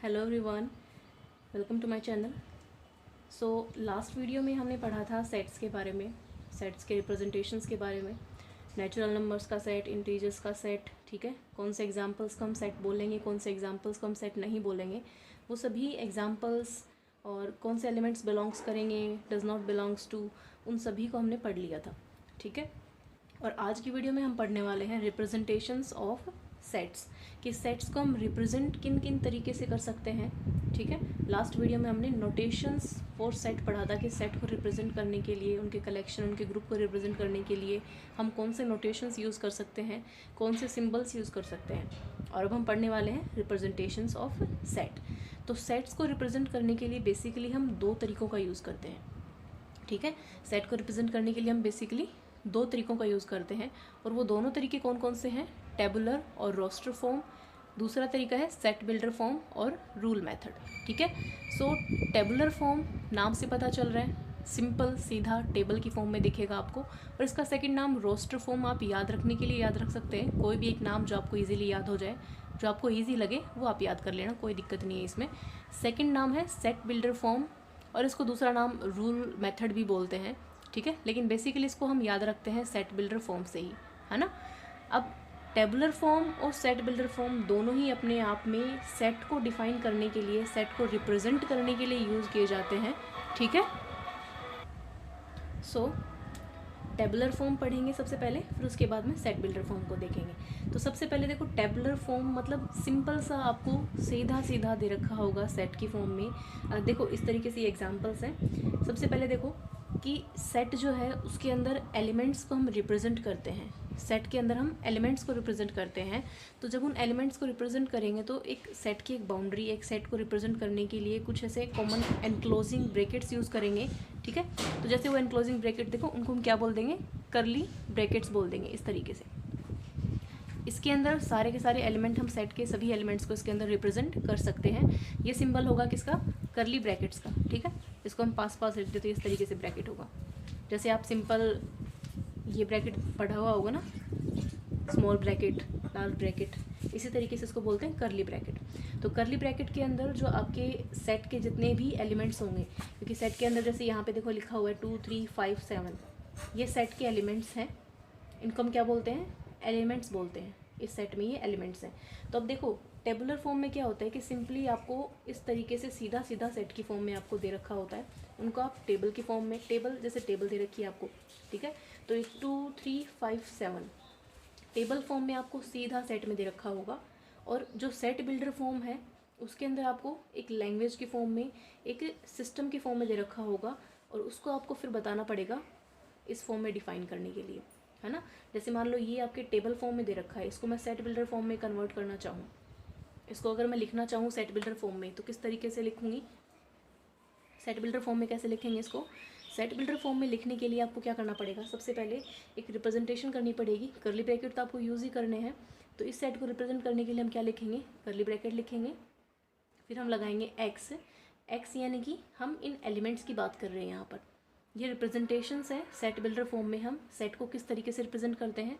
Hello everyone, welcome to my channel. So last video में हमने पढ़ा था सेट्स के बारे में, सेट्स के रिप्रेजेंटेशंस के बारे में, नेचुरल नंबर्स का सेट, इंटीजर्स का सेट, ठीक है। कौन से एग्जांपल्स को हम सेट बोलेंगे, कौन से एग्जांपल्स को हम सेट नहीं बोलेंगे, वो सभी एग्जांपल्स और कौन से एलिमेंट्स बिलोंग्स करेंगे, डज नॉट बिलोंग्स टू, उन सभी को हमने पढ़ लिया था, ठीक है। और आज की वीडियो में हम पढ़ने वाले हैं रिप्रेजेंटेशंस ऑफ सेट्स, कि सेट्स को हम रिप्रेजेंट किन किन तरीके से कर सकते हैं, ठीक है। लास्ट वीडियो में हमने नोटेशंस फॉर सेट पढ़ा था कि सेट को रिप्रेजेंट करने के लिए, उनके कलेक्शन, उनके ग्रुप को रिप्रेजेंट करने के लिए हम कौन से नोटेशंस यूज़ कर सकते हैं, कौन से सिंबल्स यूज़ कर सकते हैं। और अब हम पढ़ने वाले हैं रिप्रेजेंटेशंस ऑफ सेट। तो सेट्स को रिप्रेजेंट करने के लिए बेसिकली हम दो तरीक़ों का यूज़ करते हैं, ठीक है। सेट को रिप्रेजेंट करने के लिए हम बेसिकली दो तरीक़ों का यूज़ करते हैं, और वो दोनों तरीके कौन कौन से हैं, टेबुलर और रोस्टर फॉर्म। दूसरा तरीका है सेट बिल्डर फॉर्म और रूल मेथड, ठीक है। सो टेबुलर फॉर्म नाम से पता चल रहा है, सिंपल सीधा टेबल की फॉर्म में दिखेगा आपको। और इसका सेकंड नाम रोस्टर फॉर्म, आप याद रखने के लिए याद रख सकते हैं कोई भी एक नाम जो आपको ईजिली याद हो जाए, जो आपको ईजी लगे वो आप याद कर लेना, कोई दिक्कत नहीं है इसमें। सेकेंड नाम है सेट बिल्डर फॉर्म, और इसको दूसरा नाम रूल मेथड भी बोलते हैं, ठीक है। लेकिन बेसिकली इसको हम याद रखते हैं सेट बिल्डर फॉर्म से ही, है ना। अब टेबुलर फॉर्म और सेट बिल्डर फॉर्म दोनों ही अपने आप में सेट को डिफाइन करने के लिए, सेट को रिप्रेजेंट करने के लिए यूज़ किए जाते हैं, ठीक है। सो टेबुलर फॉर्म पढ़ेंगे सबसे पहले, फिर उसके बाद में सेट बिल्डर फॉर्म को देखेंगे। तो सबसे पहले देखो, टेबुलर फॉर्म मतलब सिंपल सा आपको सीधा सीधा दे रखा होगा सेट की फॉर्म में। देखो इस तरीके से एग्जांपल्स हैं। सबसे पहले देखो कि सेट जो है उसके अंदर एलिमेंट्स को हम रिप्रेजेंट करते हैं, सेट के अंदर हम एलिमेंट्स को रिप्रेजेंट करते हैं। तो जब उन एलिमेंट्स को रिप्रेजेंट करेंगे तो एक सेट की एक बाउंड्री, एक सेट को रिप्रेजेंट करने के लिए कुछ ऐसे कॉमन एनक्लोजिंग ब्रैकेट्स यूज़ करेंगे, ठीक है। तो जैसे वो एनक्लोजिंग ब्रैकेट देखो, उनको हम क्या बोल देंगे, करली ब्रैकेट्स बोल देंगे, इस तरीके से। इसके अंदर सारे के सारे एलिमेंट, हम सेट के सभी एलिमेंट्स को इसके अंदर रिप्रेजेंट कर सकते हैं। ये सिंबल होगा किसका, करली ब्रैकेट्स का, ठीक है। इसको हम पास पास लिख देते हैं, इस तरीके से ब्रैकेट होगा। जैसे आप सिंपल ये ब्रैकेट पढ़ा हुआ होगा ना, स्मॉल ब्रैकेट, लार्ज ब्रैकेट, इसी तरीके से इसको बोलते हैं करली ब्रैकेट। तो करली ब्रैकेट के अंदर जो आपके सेट के जितने भी एलिमेंट्स होंगे, क्योंकि सेट के अंदर जैसे यहाँ पे देखो लिखा हुआ है 2 3 5 7, ये सेट के एलिमेंट्स हैं। इनको हम क्या बोलते हैं, एलिमेंट्स बोलते हैं। इस सेट में ये एलिमेंट्स हैं। तो अब देखो टेबुलर फॉर्म में क्या होता है कि सिंपली आपको इस तरीके से सीधा सीधा सेट की फॉर्म में आपको दे रखा होता है, उनको आप टेबल की फॉर्म में, टेबल जैसे टेबल दे रखी है आपको, ठीक है। तो 2 3 5 7 टेबल फॉर्म में आपको सीधा सेट में दे रखा होगा। और जो सेट बिल्डर फॉर्म है उसके अंदर आपको एक लैंग्वेज की फॉर्म में, एक सिस्टम की फॉर्म में दे रखा होगा, और उसको आपको फिर बताना पड़ेगा इस फॉर्म में डिफाइन करने के लिए, है ना। जैसे मान लो ये आपके टेबल फॉर्म में दे रखा है, इसको मैं सेट बिल्डर फॉर्म में कन्वर्ट करना चाहूँ, इसको अगर मैं लिखना चाहूँ सेट बिल्डर फॉर्म में, तो किस तरीके से लिखूँगी, सेट बिल्डर फॉर्म में कैसे लिखेंगे इसको। सेट बिल्डर फॉर्म में लिखने के लिए आपको क्या करना पड़ेगा, सबसे पहले एक रिप्रेजेंटेशन करनी पड़ेगी। करली ब्रैकेट तो आपको यूज़ ही करने हैं, तो इस सेट को रिप्रेजेंट करने के लिए हम क्या लिखेंगे, करली ब्रैकेट लिखेंगे, फिर हम लगाएंगे एक्स। एक्स यानी कि हम इन एलिमेंट्स की बात कर रहे हैं यहाँ पर। ये रिप्रेजेंटेशंस है सेट बिल्डर फॉर्म में, हम सेट को किस तरीके से रिप्रेजेंट करते हैं।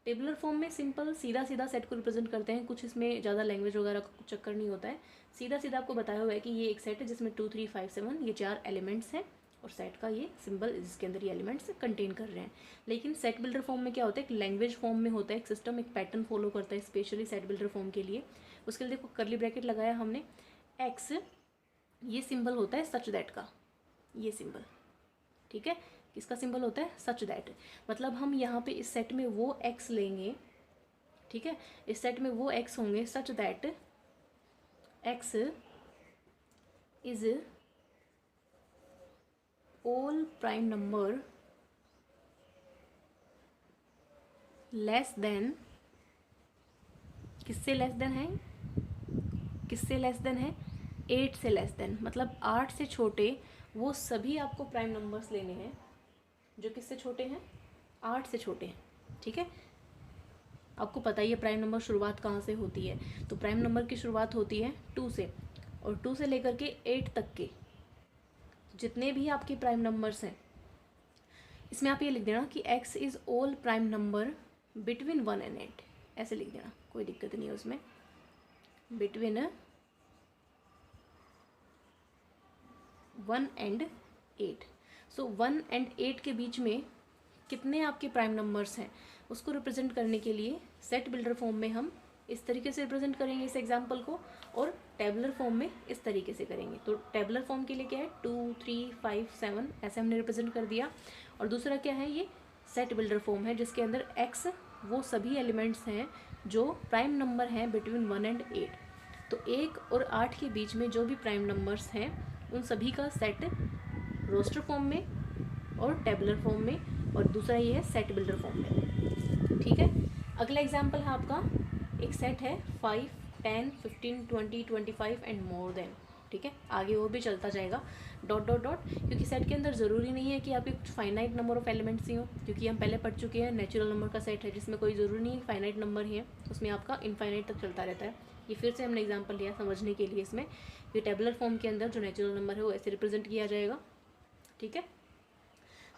टेबुलर फॉर्म में सिंपल सीधा सीधा सेट को रिप्रेजेंट करते हैं, कुछ इसमें ज़्यादा लैंग्वेज वगैरह का चक्कर नहीं होता है। सीधा सीधा आपको बताया हुआ है कि ये एक सेट है जिसमें 2 3 5 7 ये 4 एलिमेंट्स हैं, और सेट का ये सिंबल जिसके अंदर ये एलिमेंट्स कंटेन कर रहे हैं। लेकिन सेट बिल्डर फॉर्म में क्या होता है, एक लैंग्वेज फॉर्म में होता है, एक सिस्टम, एक पैटर्न फॉलो करता है स्पेशली सेट बिल्डर फॉर्म के लिए। उसके लिए देखो करली ब्रैकेट लगाया हमने, एक्स, ये सिंबल होता है सच दैट का, ये सिंबल, ठीक है। किसका सिंबल होता है, सच दैट। मतलब हम यहाँ पे इस सेट में वो एक्स लेंगे, ठीक है, इस सेट में वो एक्स होंगे such that x is all prime number less than, किससे लेस देन है, किससे लेस देन है, 8 से लेस देन, मतलब 8 से छोटे वो सभी आपको प्राइम नंबर्स लेने हैं जो किससे छोटे हैं, 8 से छोटे हैं, ठीक है। आपको पता ही है प्राइम नंबर शुरुआत कहाँ से होती है, तो प्राइम नंबर की शुरुआत होती है 2 से, और 2 से लेकर के 8 तक के जितने भी आपके प्राइम नंबर्स हैं, इसमें आप ये लिख देना कि x is all prime number between 1 and 8, ऐसे लिख देना, कोई दिक्कत नहीं है उसमें, बिटवीन 1 एंड 8। सो 1 एंड 8 के बीच में कितने आपके प्राइम नंबर्स हैं उसको रिप्रेजेंट करने के लिए सेट बिल्डर फॉर्म में हम इस तरीके से रिप्रेजेंट करेंगे इस एग्जाम्पल को, और टेबुलर फॉर्म में इस तरीके से करेंगे। तो टेबुलर फॉर्म के लिए क्या है 2 3 5 7 ऐसे हमने रिप्रेजेंट कर दिया। और दूसरा क्या है, ये सेट बिल्डर फॉर्म है जिसके अंदर x वो सभी एलिमेंट्स हैं जो प्राइम नंबर हैं बिटवीन 1 एंड 8। तो 1 और 8 के बीच में जो भी प्राइम नंबर्स हैं उन सभी का सेट रोस्टर फॉर्म में और टेबुलर फॉर्म में, और दूसरा ये है सेट बिल्डर फॉर्म में। ठीक है, अगला एग्जाम्पल है आपका, एक सेट है 5 10 15 20 25 एंड मोर देन। ठीक है, आगे वो भी चलता जाएगा डॉट डॉट डॉट, क्योंकि सेट के अंदर ज़रूरी नहीं है कि आपके कुछ फाइनाइट नंबर ऑफ एलिमेंट्स ही हो, क्योंकि हम पहले पढ़ चुके हैं नेचुरल नंबर का सेट है जिसमें कोई ज़रूरी नहीं है फाइनाइट नंबर ही है, उसमें आपका इनफाइनाइट तक चलता रहता है। ये फिर से हमने एग्जाम्पल लिया समझने के लिए इसमें, कि टेबुलर फॉर्म के अंदर जो नेचुरल नंबर है वो ऐसे रिप्रेजेंट किया जाएगा। ठीक है,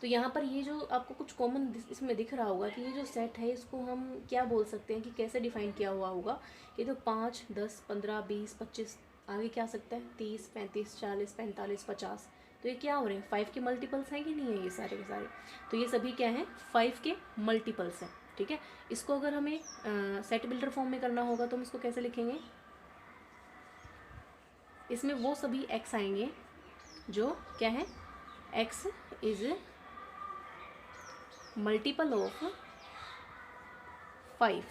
तो यहाँ पर ये जो आपको कुछ कॉमन इसमें दिख रहा होगा कि ये जो सेट है इसको हम क्या बोल सकते हैं कि कैसे डिफाइन किया हुआ होगा। ये तो 5 10 15 20 25 आगे क्या आ सकता है 30 35 40 45 50। तो ये क्या हो रहे हैं 5 के मल्टीपल्स हैं कि नहीं है ये सारे के सारे। तो ये सभी क्या हैं 5 के मल्टीपल्स हैं। ठीक है, इसको अगर हमें सेट बिल्डर फॉर्म में करना होगा तो हम इसको कैसे लिखेंगे, इसमें वो सभी x आएंगे जो क्या है x इज मल्टीपल ऑफ 5।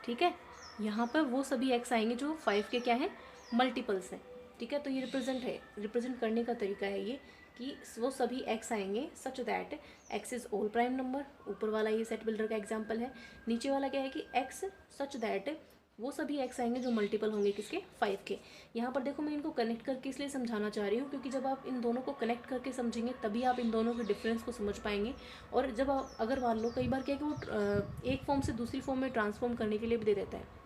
ठीक है, यहाँ पर वो सभी x आएंगे जो 5 के क्या है मल्टीपल्स हैं। ठीक है, तो ये रिप्रेजेंट करने का तरीका है ये कि वो सभी x आएंगे such that x is all prime number. ऊपर वाला ये सेट बिल्डर का एग्जांपल है। नीचे वाला क्या है कि x सच दैट वो सभी x आएंगे जो मल्टीपल होंगे किसके 5 के। यहाँ पर देखो मैं इनको कनेक्ट करके इसलिए समझाना चाह रही हूँ क्योंकि जब आप इन दोनों को कनेक्ट करके समझेंगे तभी आप इन दोनों के डिफरेंस को समझ पाएंगे। और जब आप अगर मान लो कई बार क्या है कि वो एक फॉर्म से दूसरी फॉर्म में ट्रांसफॉर्म करने के लिए भी दे देता है।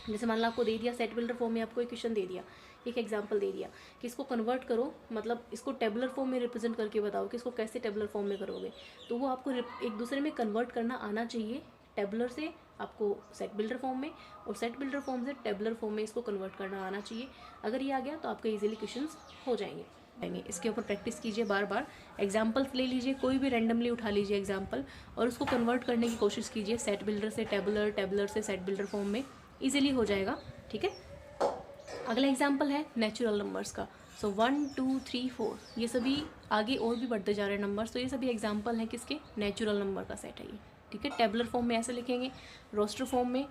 जैसे मान लो आपको दे दिया सेट बिल्डर फॉर्म में आपको एक क्वेश्चन दे दिया, एक एग्जांपल दे दिया कि इसको कन्वर्ट करो, मतलब इसको टेबुलर फॉर्म में रिप्रेजेंट करके बताओ कि इसको कैसे टेबुलर फॉर्म में करोगे। तो वो आपको एक दूसरे में कन्वर्ट करना आना चाहिए। टेबुलर से आपको सेट बिल्डर फॉर्म में और सेट बिल्डर फॉर्म से टेबुलर फॉर्म में इसको कन्वर्ट करना आना चाहिए। अगर ये आ गया तो आपके इजीली क्वेश्चंस हो जाएंगे। इसके ऊपर प्रैक्टिस कीजिए, बार बार एग्जाम्पल्स ले लीजिए, कोई भी रैंडमली उठा लीजिए एग्जाम्पल और उसको कन्वर्ट करने की कोशिश कीजिए सेट बिल्डर से टेबुलर, टेबुलर से सेट बिल्डर फॉर्म में, इजीली हो जाएगा। ठीक है, अगला एग्जाम्पल है नेचुरल नंबर्स का। सो 1 2 3 4 ये सभी आगे और भी बढ़ते जा रहे हैं नंबर्स, तो ये सभी एग्जाम्पल हैं किसके नेचुरल नंबर का सेट है ये। ठीक है, टेबुलर फॉर्म में ऐसे लिखेंगे, रोस्टर फॉर्म में,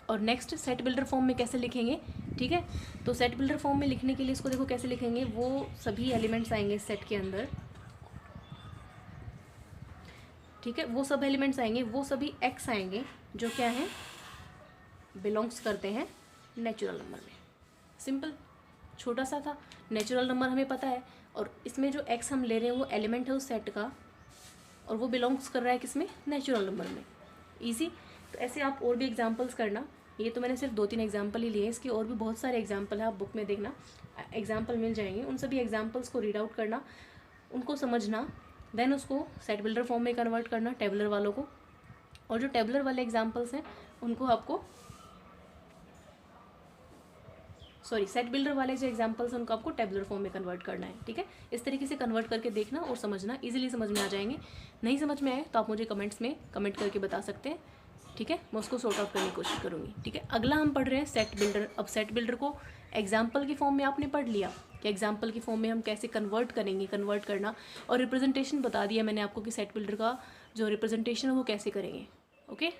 और नेक्स्ट सेट बिल्डर फॉर्म में कैसे लिखेंगे। ठीक है, तो सेट बिल्डर फॉर्म में लिखने के लिए इसको देखो कैसे लिखेंगे, वो सभी एलिमेंट्स आएंगे सेट के अंदर। ठीक है, वो सब एलिमेंट्स आएंगे, वो सभी x आएंगे जो क्या है बिलोंग्स करते हैं नेचुरल नंबर में। सिंपल, छोटा सा था, नेचुरल नंबर हमें पता है और इसमें जो x हम ले रहे हैं वो एलिमेंट है उस सेट का और वो बिलोंग्स कर रहा है किसमें नेचुरल नंबर में। ईजी। तो ऐसे आप और भी एग्जांपल्स करना, ये तो मैंने सिर्फ 2-3 एग्जांपल ही लिए हैं, इसके और भी बहुत सारे एग्जांपल हैं, आप बुक में देखना एग्जांपल मिल जाएंगे। उन सभी एग्जांपल्स को रीड आउट करना, उनको समझना, देन उसको सेट बिल्डर फॉर्म में कन्वर्ट करना टेबुलर वालों को, और जो टेबुलर वाले एग्जांपल्स हैं उनको आपको सेट बिल्डर वाले जो एग्जांपल्स हैं उनको आपको टेबुलर फॉर्म में कन्वर्ट करना है। ठीक है, इस तरीके से कन्वर्ट करके देखना और समझना, इजीली समझ में आ जाएंगे। नहीं समझ में आए तो आप मुझे कमेंट्स में कमेंट करके बता सकते हैं। ठीक है, मैं उसको सॉर्ट आउट करने की कोशिश करूँगी। ठीक है, अगला हम पढ़ रहे हैं सेट बिल्डर। अब सेट बिल्डर को एग्जाम्पल की फॉर्म में आपने पढ़ लिया कि एग्जाम्पल की फॉर्म में हम कैसे कन्वर्ट करेंगे, कन्वर्ट करना, और रिप्रेजेंटेशन बता दिया मैंने आपको कि सेट बिल्डर का जो रिप्रेजेंटेशन है वो कैसे करेंगे। ओके,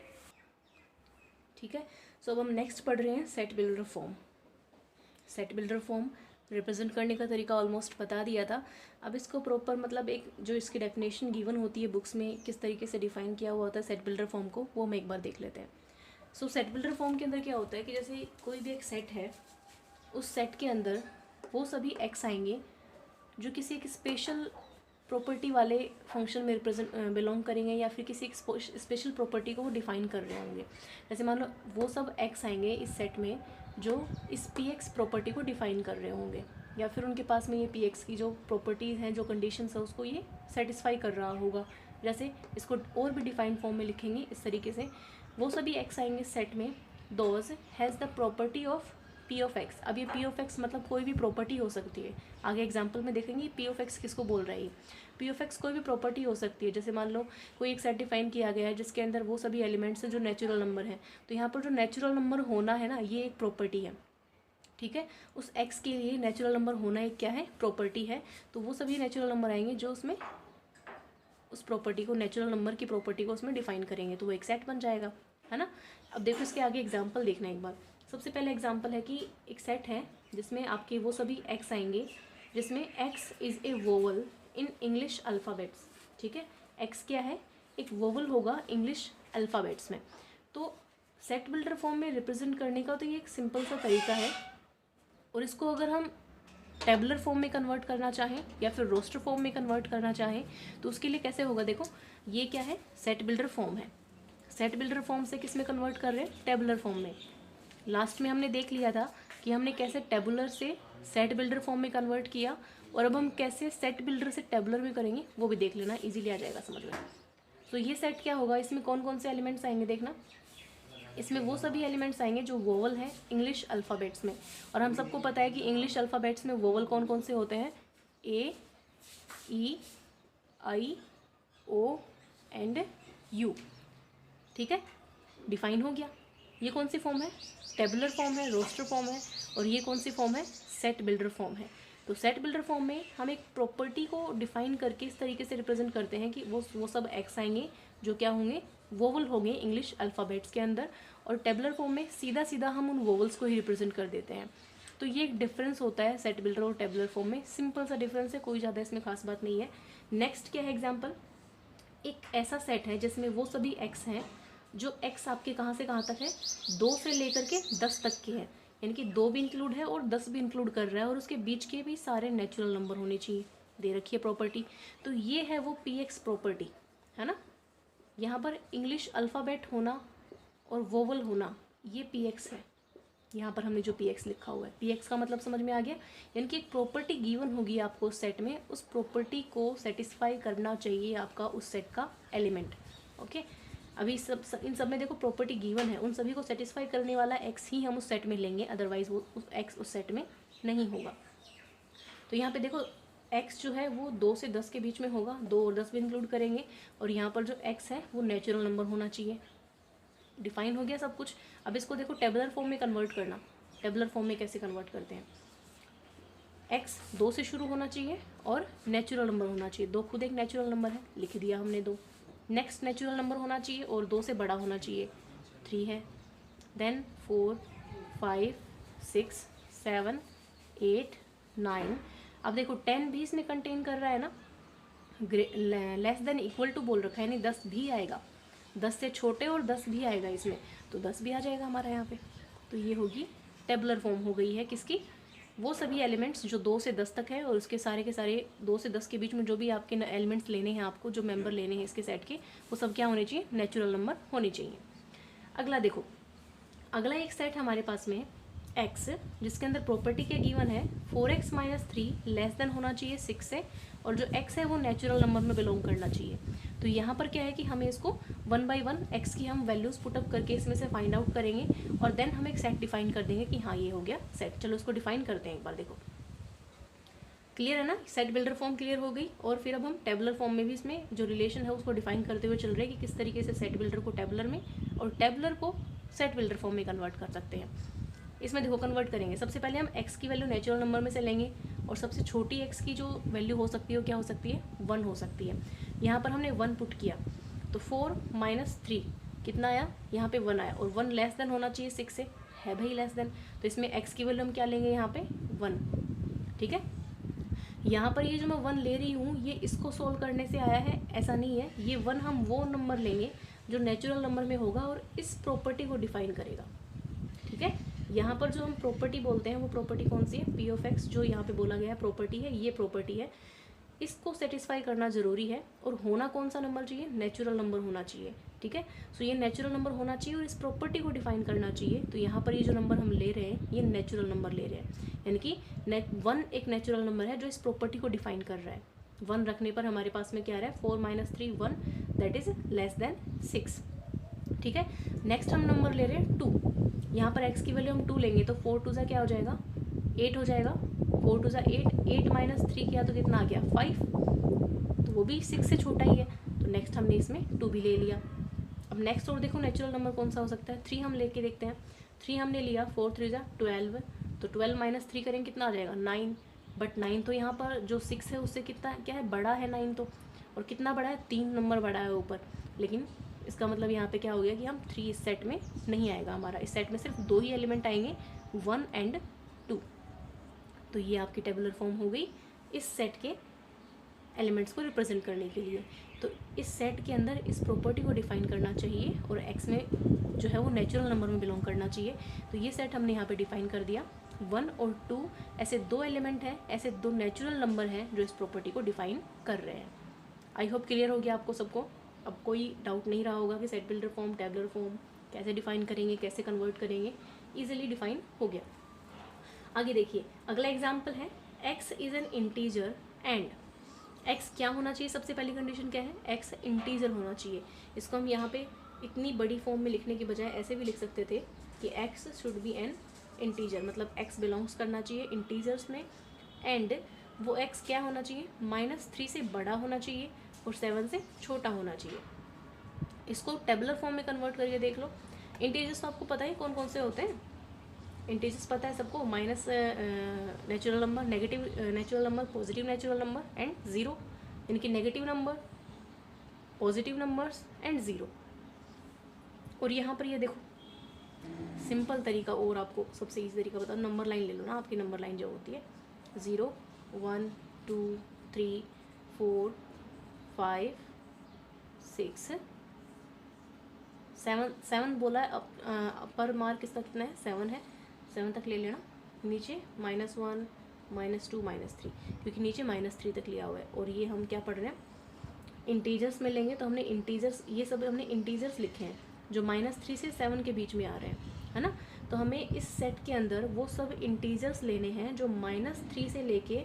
ठीक है, सो अब हम नेक्स्ट पढ़ रहे हैं set builder form. Set builder form represent करने का तरीका ऑलमोस्ट बता दिया था। अब इसको प्रॉपर मतलब एक जो इसकी डेफिनेशन गिवन होती है बुक्स में, किस तरीके से डिफाइन किया हुआ होता है सेट बिल्डर फॉर्म को, वो हम एक बार देख लेते हैं। सो सेट बिल्डर फॉर्म के अंदर क्या होता है कि जैसे कोई भी एक सेट है, उस सेट के अंदर वो सभी x आएंगे जो किसी एक स्पेशल प्रॉपर्टी वाले फंक्शन में बिलोंग करेंगे या फिर किसी एक स्पेशल प्रॉपर्टी को वो डिफाइन कर रहे होंगे। जैसे मान लो वो सब x आएंगे इस सेट में जो इस px प्रॉपर्टी को डिफाइन कर रहे होंगे, या फिर उनके पास में ये px की जो प्रॉपर्टीज़ हैं, जो कंडीशंस है, उसको ये सेटिस्फाई कर रहा होगा। जैसे इसको और भी डिफाइन फॉर्म में लिखेंगे इस तरीके से, वो सभी x आएंगे सेट में, those has the property of P of x. अब ये पी ऑफ एक्स मतलब कोई भी प्रॉपर्टी हो सकती है, आगे एग्जाम्पल में देखेंगे पी ऑफ एक्स किसको बोल रहा है। पी ऑफ एक्स कोई भी प्रॉपर्टी हो सकती है, जैसे मान लो कोई एक सेट डिफाइन किया गया है जिसके अंदर वो सभी एलिमेंट्स हैं जो नेचुरल नंबर है, तो यहाँ पर जो नेचुरल नंबर होना है ना, ये एक प्रॉपर्टी है, ठीक है। उस एक्स के लिए नेचुरल नंबर होना एक क्या है, प्रॉपर्टी है। तो वो सभी नेचुरल नंबर आएंगे जो उसमें उस प्रॉपर्टी को, नेचुरल नंबर की प्रॉपर्टी को उसमें डिफाइन करेंगे, तो वो एक सेट बन जाएगा, है ना। अब देखो इसके आगे एग्जाम्पल देखना एक बार। सबसे पहले एग्जाम्पल है कि एक सेट है जिसमें आपके वो सभी एक्स आएंगे जिसमें x is a vowel in English alphabets, ठीक है। एक्स क्या है, एक वोवल होगा इंग्लिश अल्फ़ाबेट्स में। तो सेट बिल्डर फॉर्म में रिप्रेजेंट करने का तो ये एक सिंपल सा तरीका है, और इसको अगर हम टेबुलर फॉर्म में कन्वर्ट करना चाहें या फिर रोस्टर फॉर्म में कन्वर्ट करना चाहें तो उसके लिए कैसे होगा। देखो ये क्या है, सेट बिल्डर फॉर्म है। सेट बिल्डर फॉर्म से किस में कन्वर्ट कर रहे हैं, टेबुलर फॉर्म में। लास्ट में हमने देख लिया था कि हमने कैसे टेबुलर से सेट बिल्डर फॉर्म में कन्वर्ट किया, और अब हम कैसे सेट बिल्डर से टेबुलर में करेंगे वो भी देख लेना, इजीली आ जाएगा समझ में। तो ये सेट क्या होगा, इसमें कौन कौन से एलिमेंट्स आएंगे देखना। इसमें वो सभी एलिमेंट्स आएंगे जो वोवल हैं इंग्लिश अल्फ़ाबेट्स में, और हम सबको पता है कि इंग्लिश अल्फ़ाबेट्स में वोवल कौन कौन से होते हैं, ए, ई, आई, ओ एंड यू, ठीक है। डिफाइन हो गया। ये कौन सी फॉर्म है, टेबुलर फॉर्म है, रोस्टर फॉर्म है, और ये कौन सी फॉर्म है, सेट बिल्डर फॉर्म है। तो सेट बिल्डर फॉर्म में हम एक प्रॉपर्टी को डिफाइन करके इस तरीके से रिप्रेजेंट करते हैं कि वो सब एक्स आएंगे जो क्या होंगे, वोवल होंगे इंग्लिश अल्फ़ाबेट्स के अंदर, और टेबुलर फॉर्म में सीधा सीधा हम उन वोवल्स को ही रिप्रेजेंट कर देते हैं। तो ये एक डिफरेंस होता है सेट बिल्डर और टेबुलर फॉर्म में, सिंपल सा डिफरेंस है, कोई ज़्यादा इसमें खास बात नहीं है। नेक्स्ट क्या है एग्जाम्पल, एक ऐसा सेट है जिसमें वो सभी एक्स हैं जो एक्स आपके कहाँ से कहाँ तक है, 2 से लेकर के 10 तक के हैं, यानी कि 2 भी इंक्लूड है और 10 भी इंक्लूड कर रहा है, और उसके बीच के भी सारे नेचुरल नंबर होने चाहिए, दे रखी है प्रॉपर्टी। तो ये है वो पी एक्स प्रॉपर्टी, है ना। यहाँ पर इंग्लिश अल्फ़ाबेट होना और वोवल होना, ये पी एक्स है। यहाँ पर हमने जो पी एक्स लिखा हुआ है, पी एक्स का मतलब समझ में आ गया, यानी कि एक प्रॉपर्टी गिवन होगी आपको उस सेट में, उस प्रॉपर्टी को सेटिस्फाई करना चाहिए आपका उस सेट का एलिमेंट, ओके। अभी इन सब में देखो प्रॉपर्टी गिवन है, उन सभी को सेटिस्फाई करने वाला एक्स ही हम उस सेट में लेंगे, अदरवाइज वो एक्स उस सेट में नहीं होगा। तो यहाँ पे देखो एक्स जो है वो 2 से 10 के बीच में होगा, 2 और 10 भी इंक्लूड करेंगे, और यहाँ पर जो एक्स है वो नेचुरल नंबर होना चाहिए। डिफाइन हो गया सब कुछ। अब इसको देखो टेबुलर फॉर्म में कन्वर्ट करना। टेबुलर फॉर्म में कैसे कन्वर्ट करते हैं, एक्स 2 से शुरू होना चाहिए और नेचुरल नंबर होना चाहिए। 2 खुद एक नेचुरल नंबर है, लिख दिया हमने 2। नेक्स्ट नेचुरल नंबर होना चाहिए और 2 से बड़ा होना चाहिए, 3 है। देन 4, 5, 6, 7, 8, 9। अब देखो 10 भी इसमें कंटेन कर रहा है ना, लेस देन इक्वल टू बोल रखा है, यानी 10 भी आएगा, 10 से छोटे और 10 भी आएगा इसमें, तो 10 भी आ जाएगा हमारा यहाँ पे। तो ये होगी टेबुलर फॉर्म हो गई है किसकी, वो सभी एलिमेंट्स जो 2 से 10 तक है, और उसके सारे के सारे 2 से 10 के बीच में जो भी आपके एलिमेंट्स लेने हैं, आपको जो मेंबर लेने हैं इसके सेट के, वो सब क्या होने चाहिए, नेचुरल नंबर होने चाहिए। अगला देखो, अगला एक सेट हमारे पास में है एक्स, जिसके अंदर प्रॉपर्टी क्या गिवन है, 4x - 3 लेस देन होना चाहिए 6 से, और जो x है वो नेचुरल नंबर में बिलोंग करना चाहिए। तो यहाँ पर क्या है कि हमें इसको 1 बाई 1 x की हम वैल्यूज़ पुटअप करके इसमें से फाइंड आउट करेंगे, और देन हम एक सेट डिफाइन कर देंगे कि हाँ ये हो गया सेट। चलो इसको डिफाइन करते हैं एक बार। देखो क्लियर है ना, सेट बिल्डर फॉर्म क्लियर हो गई, और फिर अब हम टेबुलर फॉर्म में भी इसमें जो रिलेशन है उसको डिफाइन करते हुए चल रहे हैं कि किस तरीके से सेट बिल्डर को टेबुलर में और टेबुलर को सेट बिल्डर फॉर्म में कन्वर्ट कर सकते हैं। इसमें देखो कन्वर्ट करेंगे, सबसे पहले हम x की वैल्यू नेचुरल नंबर में से लेंगे, और सबसे छोटी x की जो वैल्यू हो सकती है वो क्या हो सकती है, 1 हो सकती है। यहाँ पर हमने 1 पुट किया, तो 4 - 3 कितना आया, यहाँ पे 1 आया, और 1 लेस देन होना चाहिए 6 से, है भाई लेस देन, तो इसमें x की वैल्यू हम क्या लेंगे यहाँ पे 1, ठीक है। यहाँ पर ये जो मैं 1 ले रही हूँ ये इसको सोल्व करने से आया है, ऐसा नहीं है, ये 1 हम वो नंबर लेंगे जो नेचुरल नंबर में होगा और इस प्रॉपर्टी को डिफाइन करेगा, ठीक है। यहाँ पर जो हम प्रॉपर्टी बोलते हैं वो प्रॉपर्टी कौन सी है, पी ऑफ एक्स, जो यहाँ पे बोला गया है प्रॉपर्टी है, ये प्रॉपर्टी है, इसको सेटिस्फाई करना ज़रूरी है, और होना कौन सा नंबर चाहिए, नेचुरल नंबर होना चाहिए, ठीक है। सो ये नेचुरल नंबर होना चाहिए और इस प्रॉपर्टी को डिफाइन करना चाहिए। तो यहाँ पर ये जो नंबर हम ले रहे हैं ये नेचुरल नंबर ले रहे हैं, यानी कि 1 एक नेचुरल नंबर है जो इस प्रॉपर्टी को डिफाइन कर रहा है। 1 रखने पर हमारे पास में क्या आ रहा है, 4 - 3 1, दैट इज लेस देन 6, ठीक है। नेक्स्ट हम नंबर ले रहे हैं 2। यहाँ पर x की वैल्यू हम 2 लेंगे तो 4 2 क्या हो जाएगा, 8 हो जाएगा। 4 2 8, 8 माइनस 3 किया तो कितना आ गया 5, तो वो भी 6 से छोटा ही है, तो नेक्स्ट हमने इसमें 2 भी ले लिया। अब नेक्स्ट और देखो नेचुरल नंबर कौन सा हो सकता है, 3 हम लेके देखते हैं। 3 हमने लिया, 4 3 12, तो 12 माइनस 3 करेंगे कितना आ जाएगा 9, बट 9 तो यहाँ पर जो 6 है उससे कितना क्या है, बड़ा है 9 तो, और कितना बड़ा है 3 नंबर बड़ा है ऊपर। लेकिन इसका मतलब यहाँ पे क्या हो गया कि हम 3 इस सेट में नहीं आएगा हमारा, इस सेट में सिर्फ 2 ही एलिमेंट आएंगे 1 and 2। तो ये आपकी टेबुलर फॉर्म हो गई इस सेट के एलिमेंट्स को रिप्रेजेंट करने के लिए। तो इस सेट के अंदर इस प्रॉपर्टी को डिफाइन करना चाहिए और एक्स में जो है वो नेचुरल नंबर में बिलोंग करना चाहिए। तो ये सेट हमने यहाँ पे डिफाइन कर दिया। 1 और 2 ऐसे 2 एलिमेंट हैं, ऐसे 2 नेचुरल नंबर हैं जो इस प्रॉपर्टी को डिफाइन कर रहे हैं। आई होप क्लियर हो गया आपको सबको। अब कोई डाउट नहीं रहा होगा कि set builder form, tabular form कैसे डिफाइन करेंगे, कैसे कन्वर्ट करेंगे, ईजिली डिफाइन हो गया। आगे देखिए, अगला एग्जाम्पल है x is an integer and x क्या होना चाहिए, सबसे पहली कंडीशन क्या है, x इंटीजर होना चाहिए। इसको हम यहाँ पे इतनी बड़ी फॉर्म में लिखने की बजाय ऐसे भी लिख सकते थे कि x should be N integer, मतलब x बिलोंग्स करना चाहिए इंटीजर्स में, एंड वो x क्या होना चाहिए, -3 से बड़ा होना चाहिए और 7 से छोटा होना चाहिए। इसको टेबुलर फॉर्म में कन्वर्ट करके देख लो। इंटीजर्स तो आपको पता है कौन कौन से होते हैं, इंटीजर्स पता है सबको, minus natural number, negative natural number, positive natural number and zero, इनकी negative number, positive numbers and zero. और यहाँ पर ये देखो सिंपल तरीका, और आपको सबसे ईजी तरीका बताओ, नंबर लाइन ले लो ना, आपकी नंबर लाइन जो होती है 0 1 2 3 4 5 6 7 बोला है। अपर मार्क किसका कितना है, 7 है, 7 तक ले लेना। नीचे -1 -2 -3, क्योंकि नीचे -3 तक लिया हुआ है। और ये हम क्या पढ़ रहे हैं, इंटीजर्स में लेंगे तो हमने इंटीजर्स, ये सब हमने इंटीजर्स लिखे हैं जो -3 से 7 के बीच में आ रहे हैं, है ना। तो हमें इस सेट के अंदर वो सब इंटीजर्स लेने हैं जो -3 से लेके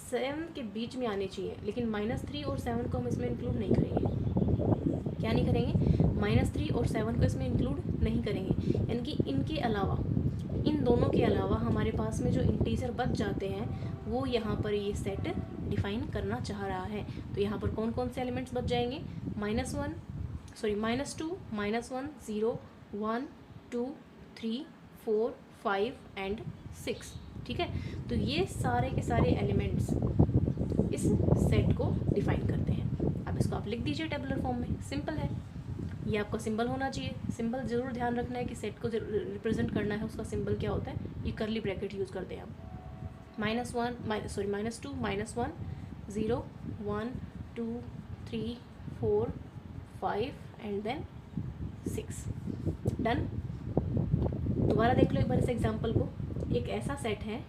7 के बीच में आने चाहिए। लेकिन -3 और 7 को हम इसमें इंक्लूड नहीं करेंगे। क्या नहीं करेंगे, -3 और 7 को इसमें इंक्लूड नहीं करेंगे। यानी कि इनके अलावा, इन दोनों के अलावा हमारे पास में जो इंटीजर बच जाते हैं वो यहाँ पर ये सेट डिफाइन करना चाह रहा है। तो यहाँ पर कौन कौन से एलिमेंट्स बच जाएंगे, -2 -1 0 1 2 3 4 5 एंड 6। ठीक है, तो ये सारे के सारे एलिमेंट्स इस सेट को डिफाइन करते हैं। अब इसको आप लिख दीजिए टेबुलर फॉर्म में, सिंपल है। ये आपका सिंबल होना चाहिए, सिंबल ज़रूर ध्यान रखना है कि सेट को रिप्रेजेंट करना है, उसका सिंबल क्या होता है, ये करली ब्रैकेट यूज़ करते हैं हम। -2 -1 0 1 2 3 4 5 एंड देन 6। डन। दोबारा देख लो एक बार इस एग्जांपल को। एक ऐसा सेट है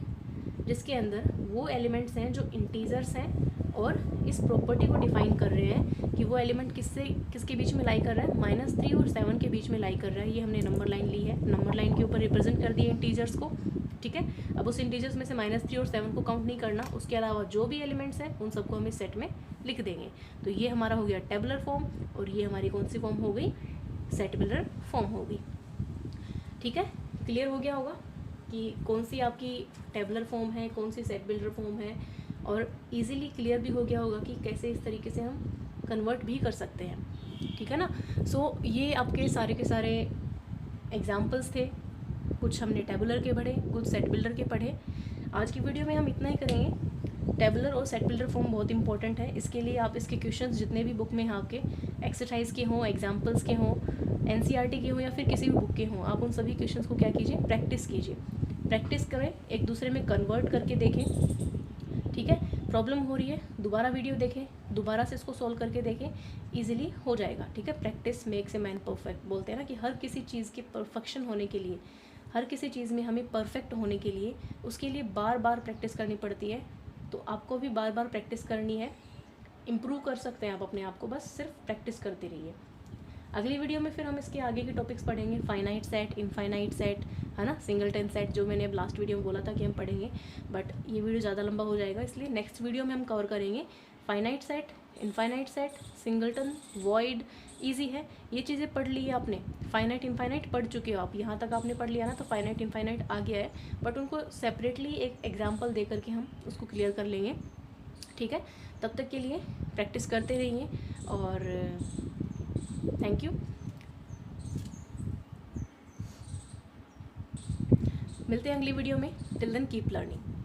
जिसके अंदर वो एलिमेंट्स हैं जो इंटीजर्स हैं और इस प्रॉपर्टी को डिफाइन कर रहे हैं कि वो एलिमेंट किसके बीच में लाई कर रहा है, -3 और 7 के बीच में लाई कर रहा है। ये हमने नंबर लाइन ली है, नंबर लाइन के ऊपर रिप्रेजेंट कर दिए इंटीजर्स को। ठीक है, अब उस इंटीजर्स में से -3 और 7 को काउंट नहीं करना, उसके अलावा जो भी एलिमेंट्स हैं उन सबको हम इस सेट में लिख देंगे। तो ये हमारा हो गया टेबुलर फॉर्म, और ये हमारी कौन सी फॉर्म हो गई, सेट बिल्डर फॉर्म हो गई। ठीक है, क्लियर हो गया होगा कि कौन सी आपकी टेबुलर फॉर्म है, कौन सी सेट बिल्डर फॉर्म है, और इजीली क्लियर भी हो गया होगा कि कैसे इस तरीके से हम कन्वर्ट भी कर सकते हैं। ठीक है ना। सो ये आपके सारे के सारे एग्जाम्पल्स थे, कुछ हमने टेबुलर के पढ़े, कुछ सेट बिल्डर के पढ़े। आज की वीडियो में हम इतना ही करेंगे। टेबुलर और सेट बिल्डर फॉर्म बहुत इंपॉर्टेंट है, इसके लिए आप इसके क्वेश्चंस जितने भी बुक में हैं आपके, एक्सरसाइज के हों, एग्जाम्पल्स के हों, NCERT के हों या फिर किसी भी बुक के हों, आप उन सभी क्वेश्चंस को क्या कीजिए, प्रैक्टिस कीजिए। प्रैक्टिस करें, एक दूसरे में कन्वर्ट करके देखें। ठीक है, प्रॉब्लम हो रही है दोबारा वीडियो देखें, दोबारा से इसको सॉल्व करके देखें, इजीली हो जाएगा। ठीक है, practice makes a man perfect बोलते हैं ना, कि हर किसी चीज़ के परफेक्शन होने के लिए, हर किसी चीज़ में हमें परफेक्ट होने के लिए उसके लिए बार बार प्रैक्टिस करनी पड़ती है। तो आपको भी बार बार प्रैक्टिस करनी है, इम्प्रूव कर सकते हैं आप अपने आप को, बस सिर्फ प्रैक्टिस करते रहिए। अगली वीडियो में फिर हम इसके आगे के टॉपिक्स पढ़ेंगे, फाइनाइट सेट, इनफाइनाइट सेट, है ना, सिंगलटन सेट, जो मैंने अब लास्ट वीडियो में बोला था कि हम पढ़ेंगे, बट ये वीडियो ज़्यादा लंबा हो जाएगा, इसलिए नेक्स्ट वीडियो में हम कवर करेंगे finite set, infinite set, singleton, void, easy है, ये चीज़ें पढ़ ली है आपने। फाइनाइट इनफाइनाइट पढ़ चुके हो आप, यहाँ तक आपने पढ़ लिया ना, तो फाइनाइट इनफाइनाइट आ गया है, बट उनको सेपरेटली एक एग्जाम्पल दे करके हम उसको क्लियर कर लेंगे, ठीक है। तब तक के लिए प्रैक्टिस करते रहिए और थैंक यू। मिलते हैं अगली वीडियो में। Till then keep learning.